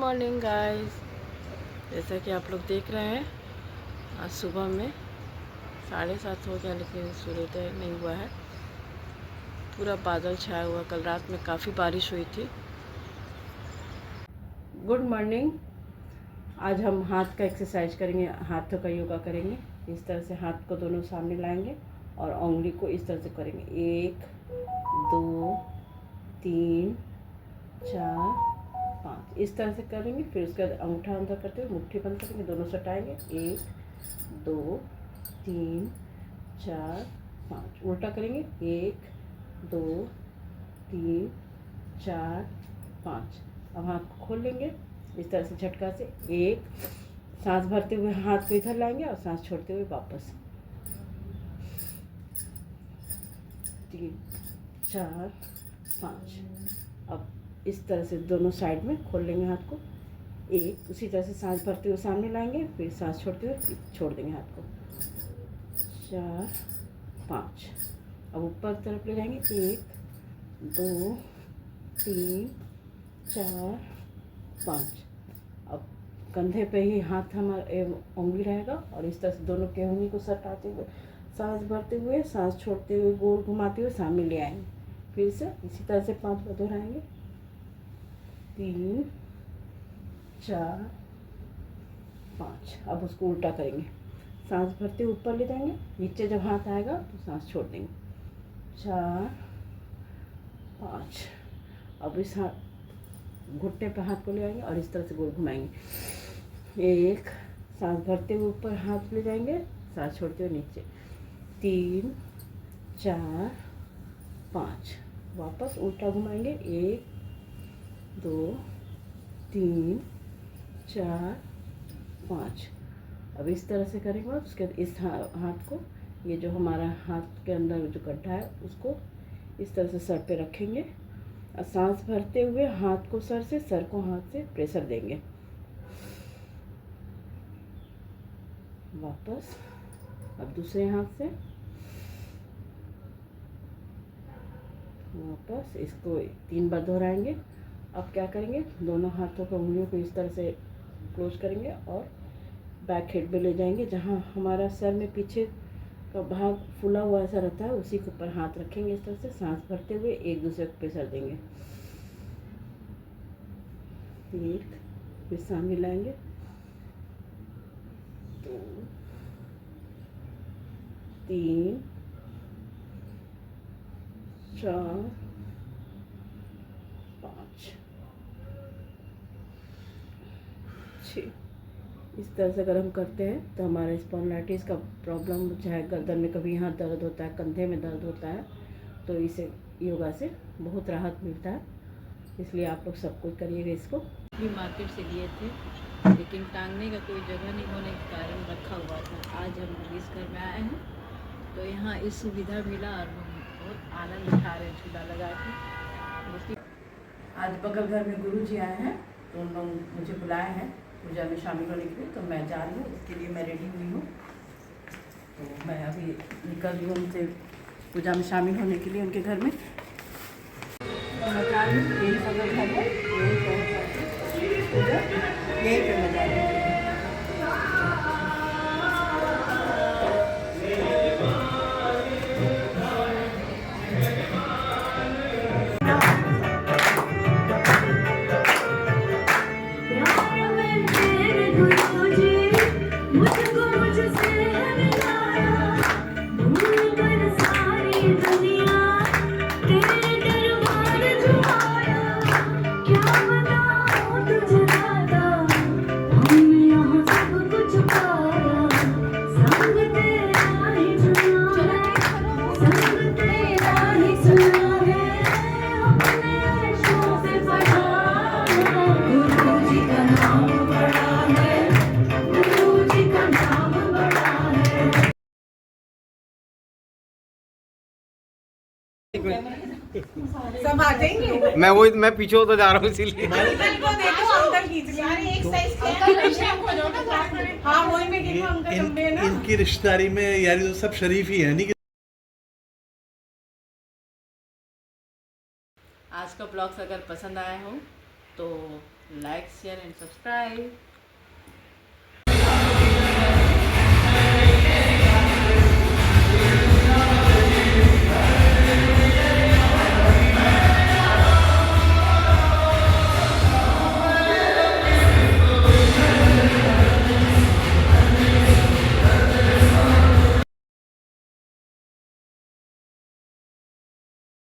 Morning guys. जैसा कि आप लोग देख रहे हैं, आज सुबह में 7:30 हो गया, लेकिन सूर्योदय नहीं हुआ है। पूरा बादल छाया हुआ। कल रात में काफ़ी बारिश हुई थी। Good morning. आज हम हाथ का एक्सरसाइज करेंगे, हाथों का योगा करेंगे। इस तरह से हाथ को दोनों सामने लाएंगे और उंगली को इस तरह से करेंगे। 1 2 3 4 5 इस तरह से करेंगे। फिर उसके बाद अंगूठा अंदर करते हुए मुट्ठी बंद करेंगे, दोनों सटाएंगे। 1 2 3 4 5 उल्टा करेंगे। 1 2 3 4 5। अब हाथ को खोल लेंगे इस तरह से झटका से। एक सांस भरते हुए हाथ को इधर लाएंगे और सांस छोड़ते हुए वापस। 3 4 5। अब इस तरह से दोनों साइड में खोल लेंगे हाथ को। एक उसी तरह से सांस भरते हुए सामने लाएंगे, फिर सांस छोड़ते हुए छोड़ देंगे हाथ को। 4 5। अब ऊपर तरफ ले जाएंगे। 1 2 3 4 5। अब कंधे पे ही हाथ हमारा उंगली रहेगा और इस तरह से दोनों के उंगली को सटाते हुए सांस भरते हुए सांस छोड़ते हुए गोल घुमाते हुए सामने ले आएंगे। फिर से इसी तरह से 5 बार दोहराएंगे। 3 4 5। अब उसको उल्टा करेंगे। सांस भरते हुए ऊपर ले जाएंगे, नीचे जब हाथ आएगा तो सांस छोड़ देंगे। 4 5। अब इस घुटने पर हाथ को ले आएंगे और इस तरह से गोल घुमाएंगे। एक सांस भरते हुए ऊपर हाथ ले जाएंगे, सांस छोड़ते हुए नीचे। 3 4 5। वापस उल्टा घुमाएंगे। 1 2 3 4 5। अब इस तरह से करेंगे। उसके बाद इस हाथ को, ये जो हमारा हाथ के अंदर जो गड्ढा है उसको इस तरह से सर पे रखेंगे और सांस भरते हुए हाथ को सर को हाथ से प्रेशर देंगे। वापस अब दूसरे हाथ से वापस इसको 3 बार दोहराएंगे। अब क्या करेंगे, दोनों हाथों की उंगलियों को इस तरह से क्लोज करेंगे और बैक हेड में ले जाएंगे। जहाँ हमारा सर में पीछे का भाग फूला हुआ ऐसा रहता है, उसी के ऊपर हाथ रखेंगे। इस तरह से सांस भरते हुए एक दूसरे को प्रेशर देंगे। 1 फिर सामने लाएंगे। 2 3 4 5 6। इस तरह से अगर हम करते हैं तो हमारा स्पॉन्डिलाइटिस का प्रॉब्लम, चाहे गर्दन में कभी यहाँ दर्द होता है, कंधे में दर्द होता है, तो इसे योगा से बहुत राहत मिलता है। इसलिए आप लोग सब कुछ करिएगा। इसको भी मार्केट से लिए थे, लेकिन टांगने का कोई जगह नहीं होने के कारण रखा हुआ था। आज हम इस घर में आए हैं तो यहाँ इस सुविधा मिला और हम बहुत आनंद उठा रहे हैं झूला लगा के। आज बगल घर में गुरु जी आए हैं तो उन लोग मुझे बुलाए हैं पूजा में शामिल होने के लिए, तो मैं जा रही हूँ। इसके लिए मैं रेडी हुई हूँ। तो मैं अभी निकल रही हूँ उनसे पूजा में शामिल होने के लिए उनके घर में। तो मैं जा रही हूँ, यही बगल घर है, यहीं पर मैं जा रही हूँ। सब आ जाएंगे। मैं पीछे होता जा रहा हूँ इसीलिए। अंकल को देखो, अंकल खींच लिया। एक साइज हाँ वही मैं देखो, अंकल लंबे हैं ना। इनकी रिश्तेदारी में यारी तो सब शरीफ ही है, नहीं? आज का ब्लॉग्स अगर पसंद आया हो तो लाइक शेयर एंड सब्सक्राइब।